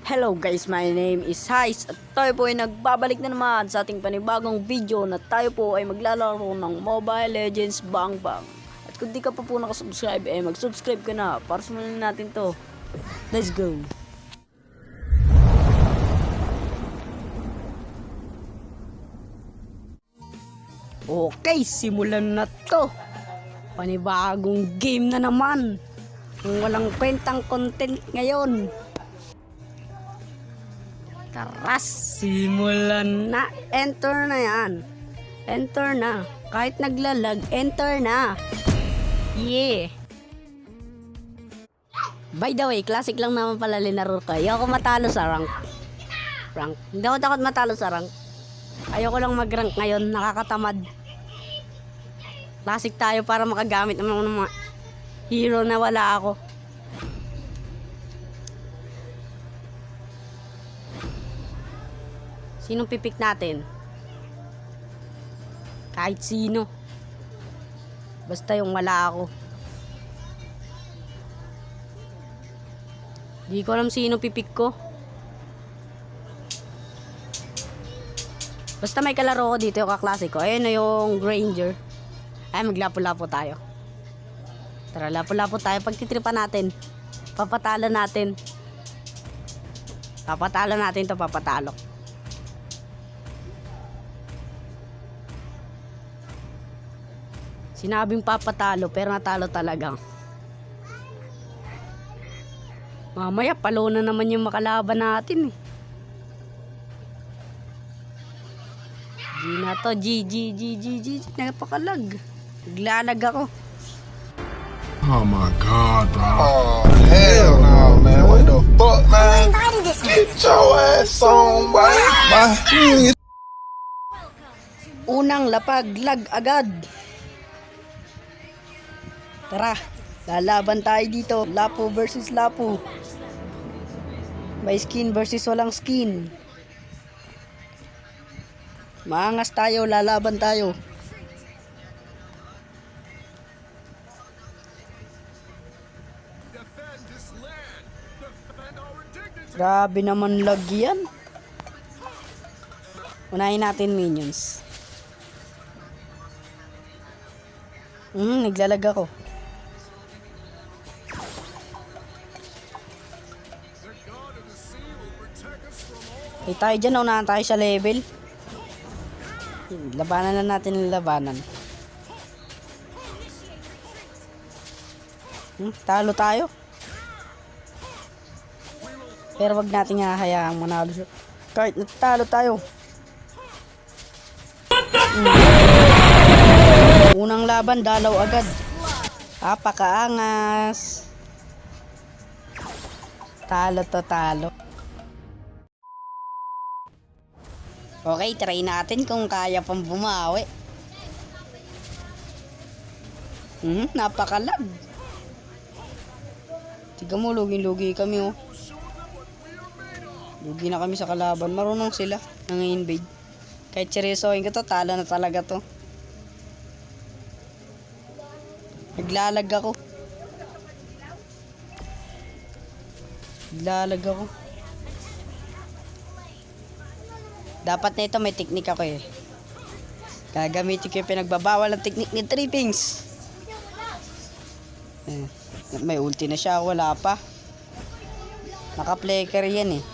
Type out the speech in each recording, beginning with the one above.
Hello guys, my name is Hais at tayo po ay nagbabalik na naman sa ating panibagong video na tayo po ay maglalaro ng Mobile Legends Bang Bang. At kung di ka pa po nakasubscribe, mag-subscribe ka na para simulan natin to. Let's go! Okay, simulan na to. Panibagong game na naman. Kung walang kwentang content ngayon. Tara, simulan na. Enter na yan. Enter na. Kahit naglalag, enter na. Yeah. By the way, classic lang naman pala linaro ko. Ayoko matalo sa rank. Hindi ako takot matalo sa rank. Ayoko lang mag-rank ngayon. Nakakatamad. Classic tayo para makagamit ng mga hero na wala ako. Sinong pipik natin? Kahit sino. Basta yung wala ako. Di ko alam sino pipik ko. Basta may kalaro ko dito yung kaklase ko. Ayun na yung Granger. Ay, maglapo-lapo tayo. Tara, lapo-lapo tayo. Pagtitripan natin. Papatalo natin. Papatalo natin to, papatalo. Sinabing papatalo pero natalo talaga. Mamaya palo na naman yung makalaban natin eh. G na to, G. Napakalag. Naglalag ako. Oh my god, bro. Oh, hell no, man. What the fuck, man? Get your ass on, boy. Unang lapag, lag agad. Tara, lalaban tayo dito. Lapu versus Lapu. May skin versus walang skin. Maangas tayo, lalaban tayo. Grabe naman lag yan. Unahin natin minions. Naglalag ako. Tayo dyan, unahan tayo sa level. Labanan na natin ang labanan. Talo tayo. Pero wag natin hahayaang manalo siya. Kahit natalo tayo. Unang laban, dalaw agad. Apakaangas. Talo to, talo. Okay, try natin kung kaya pang bumawi. Napakalag. Tiga mo, lugi-lugi kami oh. Lugi na kami sa kalaban. Marunong sila nang invade. Kahit seryosohin ko to, talo na talaga to. Naglalag ako. Dapat na ito may teknik ako eh. Gagamitin ko yung pinagbabawal ng teknik ni Trippings. May ulti na siya, wala pa. Naka-flicker yan eh.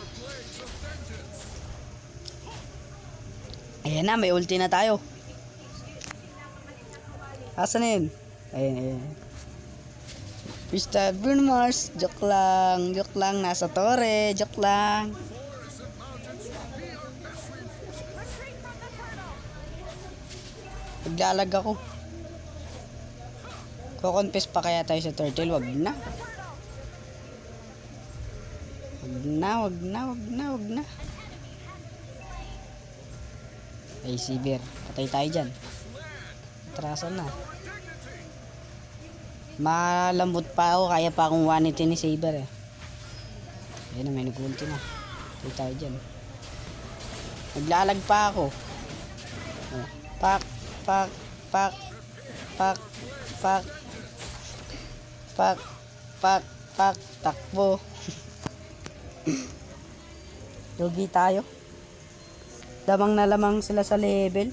Ayan na, may ulti na tayo. Asan na yun? Ayan. Mr. Bruno Mars. Joke lang. Nasa tore. Joke lang. Naglalag ako. Kukonfess pa kaya tayo sa turtle? Wag na. Ay, Sivir. Patay tayo dyan. Atrasan na. Malambot pa ako. Kaya pa akong 180 ni Saber eh. Ayun na, may nag-ulti na. Patay tayo dyan. Naglalag pa ako. Oh. Pak. Takbo. Lugi tayo. Lamang na lamang sila sa level.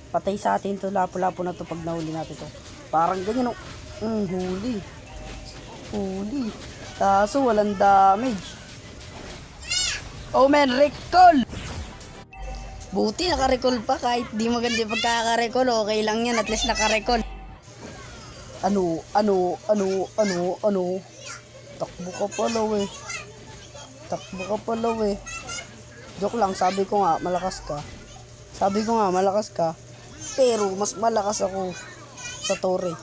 Patay sa atin to, lapo-lapo na to pag nahuli natin to. Parang ganyan, oh. Huli. Huli. Kaso walang damage. Oh man, recall! Buti naka-recall pa, kahit di maganda yung pagkaka-recall, okay lang yan, at least naka-recall. Ano? Takbo ka pala eh. Takbo ka pala eh. Joke lang, sabi ko nga, malakas ka. Pero mas malakas ako sa tore.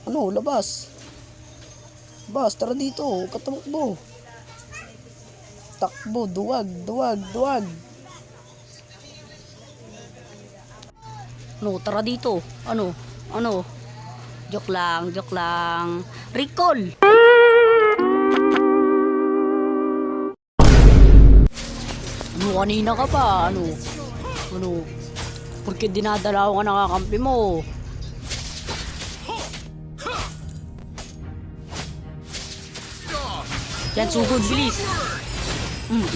Ano, labas. Bas, tara dito, katumakbo. Takbo, duwag. No, tara dito. Ano? Joke lang. Recall! Ano, kanina ka pa? Ano? Porque dinadala ko ka nakakampi mo. Yan, sugod, bilis.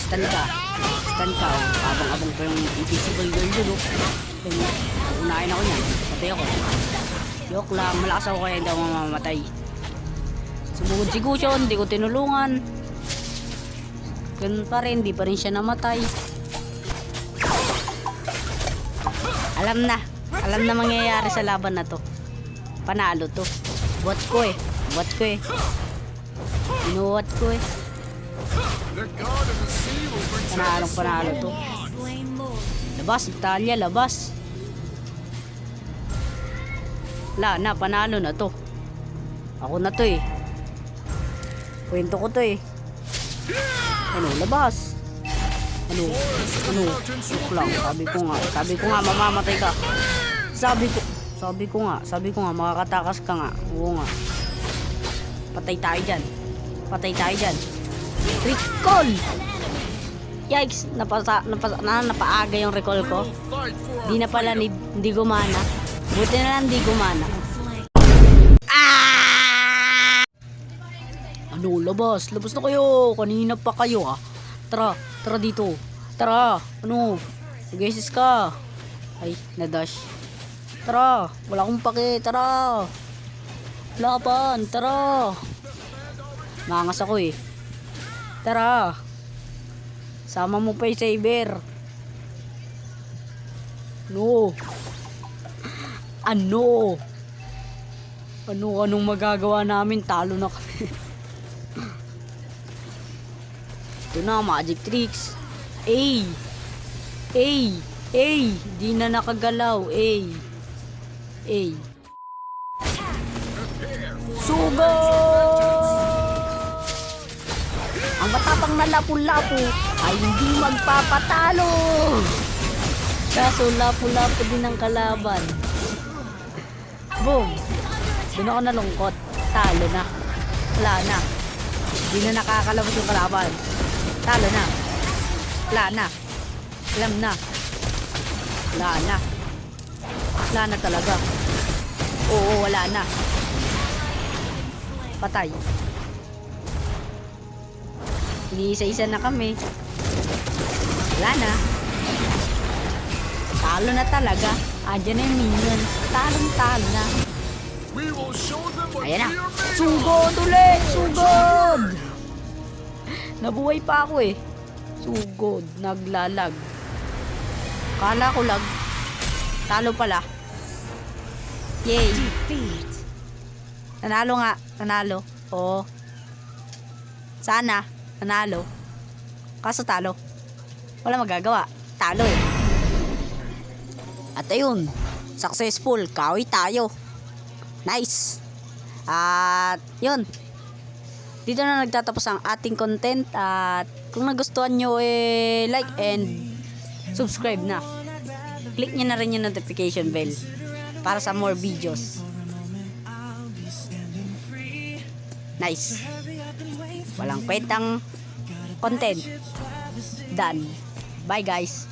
Stand ka. Abang-abang pa yung invisible girl dun, oh. Unahin ako niyan. Patay ako. Joke lang, malakas ako kaya hindi ako mamamatay. Sumugod si Gusion, hindi ko tinulungan. Ganun pa rin, di pa rin siya namatay. Alam na mangyayari sa laban na to. Panalo to. Buat ko eh. Inuwat ko eh. Panalo to. Labas, Italia, labas. Wala na, panalo na to. Ako na to eh. Kwento ko to eh. Ano, labas. Ano, joke lang. Sabi ko nga, mamamatay ka. Sabi ko nga, makakatakas ka nga. Oo nga. Patay tayo dyan. Recall! Yikes! Napaaga yung recall ko. Hindi gumana. Buti na lang hindi gumana. Ano, labas na kayo. Kanina pa kayo ah. Tara dito. Tara. Ano? Guesses ka. Ay, na-dash. Tara. Wala akong pake. Tara. Laban. Tara. Mangas ako eh. Tara. Sama mo pa yung saber. No. Anong magagawa namin? Talo na kami. Ito na, magic tricks. Di na nakagalaw. Sugo! Ang matapang na lapu-lapu ay hindi magpapatalo. Kaso lapu-lapu din ang kalaban. Boom! Doon ako nalungkot. Talo na. Wala na. Hindi na nakakalabas yung kalaban. Talo na. Wala na. Alam na. Wala na talaga. Oo, wala na. Patay. Iniisa-isa na kami. Wala na. Talo na talaga. Andiyan na yung minions. Talong-talo na. Ayan na. Sugod ulit! Sugod! Nabuhay pa ako eh. Sugod. Naglalag. Kala ko lag. Talo pala. Yay! Nanalo nga. Nanalo. Oo. Sana. Nanalo. Kaso talo. Wala magagawa. Talo eh. At ayun. Successful. Kawi tayo. Nice. At yun. Dito na nagtatapos ang ating content. At kung nagustuhan nyo like and subscribe na. Click nyo na rin yung notification bell para sa more videos. Nice. Walang kwentang content. Done. Bye guys.